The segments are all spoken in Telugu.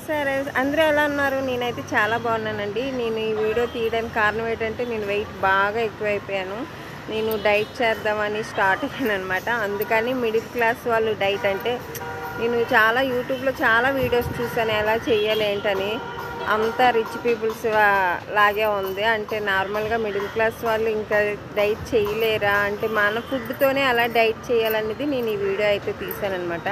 సరే అందరూ ఎలా ఉన్నారు? నేనైతే చాలా బాగున్నానండి. నేను ఈ వీడియో తీయడానికి కారణం ఏంటంటే నేను వెయిట్ బాగా ఎక్కువైపోయాను. నేను డైట్ చేద్దామని స్టార్ట్ అయ్యాను అనమాట. అందుకని మిడిల్ క్లాస్ వాళ్ళు డైట్ అంటే నేను చాలా యూట్యూబ్లో చాలా వీడియోస్ చూసాను ఎలా చేయాలి ఏంటని. అంతా రిచ్ పీపుల్స్ లాగే ఉంది. అంటే నార్మల్గా మిడిల్ క్లాస్ వాళ్ళు ఇంకా డైట్ చేయలేరా అంటే మన ఫుడ్తోనే అలా డైట్ చేయాలనేది నేను ఈ వీడియో అయితే తీసానమాట.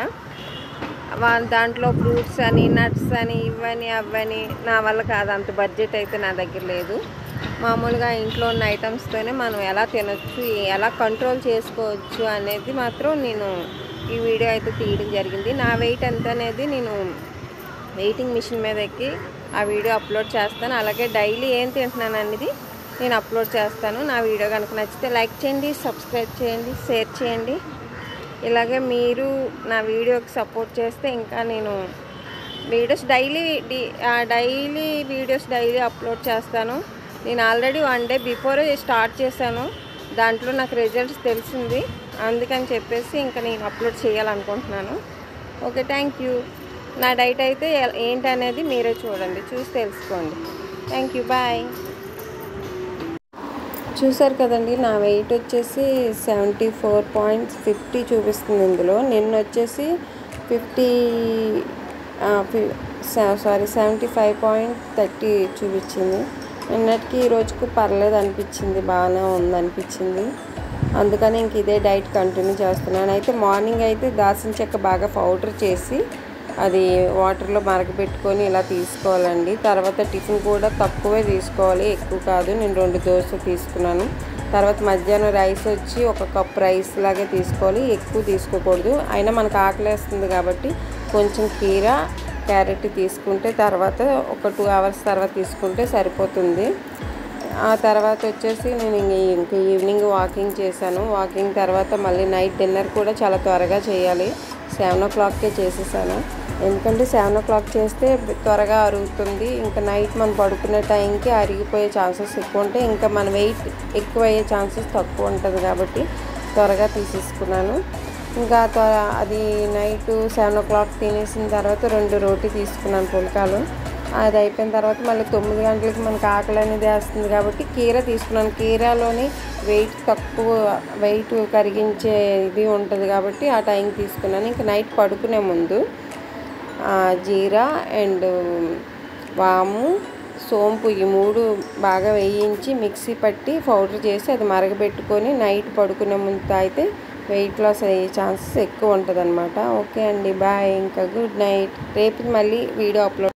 దాంట్లో ఫ్రూట్స్ అని నట్స్ అని ఇవని అవని నా వల్ల కాదు, అంత బడ్జెట్ అయితే నా దగ్గర లేదు. మామూలుగా ఇంట్లో ఉన్న ఐటమ్స్తోనే మనం ఎలా తినొచ్చు, ఎలా కంట్రోల్ చేసుకోవచ్చు అనేది మాత్రం నేను ఈ వీడియో అయితే తీయడం జరిగింది. నా వెయిట్ ఎంత అనేది నేను వెయిటింగ్ మిషన్ మీద ఎక్కి ఆ వీడియో అప్లోడ్ చేస్తాను. అలాగే డైలీ ఏం తింటున్నాను అనేది నేను అప్లోడ్ చేస్తాను. నా వీడియో కనుక నచ్చితే లైక్ చేయండి, సబ్స్క్రైబ్ చేయండి, షేర్ చేయండి. ఇలాగే మీరు నా వీడియోకి సపోర్ట్ చేస్తే ఇంకా నేను వీడియోస్ డైలీ అప్లోడ్ చేస్తాను. నేను ఆల్రెడీ 1 డే బిఫోరే స్టార్ట్ చేశాను. దాంట్లో నాకు రిజల్ట్స్ తెలిసింది. అందుకని చెప్పేసి ఇంకా నేను అప్లోడ్ చేయాలనుకుంటున్నాను. Okay, thank you. నా డైట్ అయితే ఏంటనేది మీరే చూడండి, చూసి తెలుసుకోండి. Thank you, bye. చూసారు కదండి, నా వెయిట్ వచ్చేసి 74.50 చూపిస్తుంది. ఇందులో నిన్న వచ్చేసి 75.30 చూపించింది. నిన్నటికి ఈ రోజుకు పర్లేదు అనిపించింది, బాగానే ఉందనిపించింది. అందుకని ఇంక ఇదే డైట్ కంటిన్యూ చేస్తున్నాను. అయితే మార్నింగ్ అయితే దాల్చిన చెక్క బాగా పౌడర్ చేసి అది వాటర్లో మరగబెట్టుకొని ఇలా తీసుకోవాలండి. తర్వాత టిఫిన్ కూడా తక్కువే తీసుకోవాలి, ఎక్కువ కాదు. నేను 2 దోశలు తీసుకున్నాను. తర్వాత మధ్యాహ్నం రైస్ వచ్చి 1 కప్ రైస్ లాగే తీసుకోవాలి, ఎక్కువ తీసుకోకూడదు. అయినా మనకు ఆకలేస్తుంది కాబట్టి కొంచెం కీర క్యారెట్ తీసుకుంటే తర్వాత ఒక 2 అవర్స్ తర్వాత తీసుకుంటే సరిపోతుంది. ఆ తర్వాత వచ్చేసి నేను ఇంక ఈవినింగ్ వాకింగ్ చేశాను. వాకింగ్ తర్వాత మళ్ళీ నైట్ డిన్నర్ కూడా చాలా త్వరగా చేయాలి. 7 o'clockకే చేసేసాను. ఎందుకంటే 7 o'clock చేస్తే త్వరగా అరుగుతుంది. ఇంకా నైట్ మనం పడుకునే టైంకి అరిగిపోయే ఛాన్సెస్ ఎక్కువ ఉంటాయి. ఇంకా మన వెయిట్ ఎక్కువ అయ్యే ఛాన్సెస్ తక్కువ ఉంటుంది కాబట్టి త్వరగా తీసేసుకున్నాను. ఇంకా అది నైట్ 7 o'clock తినేసిన తర్వాత 2 రోటీ తీసుకున్నాను, పుల్కాలు. అది అయిపోయిన తర్వాత మళ్ళీ 9 గంటలకి మనకు ఆకలి అనేది వేస్తుంది కాబట్టి కీర తీసుకున్నాను. కీరాలోని వెయిట్ కరిగించే ఇది ఉంటుంది కాబట్టి ఆ టైంకి తీసుకున్నాను. ఇంకా నైట్ పడుకునే ముందు జీరా అండ్ వాము, సోంపు ఈ 3 బాగా వేయించి మిక్సీ పట్టి పౌడర్ చేసి అది మరగబెట్టుకొని నైట్ పడుకునే ముందు తాగితే వెయిట్ లాస్ అయ్యే ఛాన్సెస్ ఎక్కువ ఉంటుంది అనమాట. ఓకే అండి, బాయ్. ఇంకా గుడ్ నైట్. రేపు మళ్ళీ వీడియో అప్లోడ్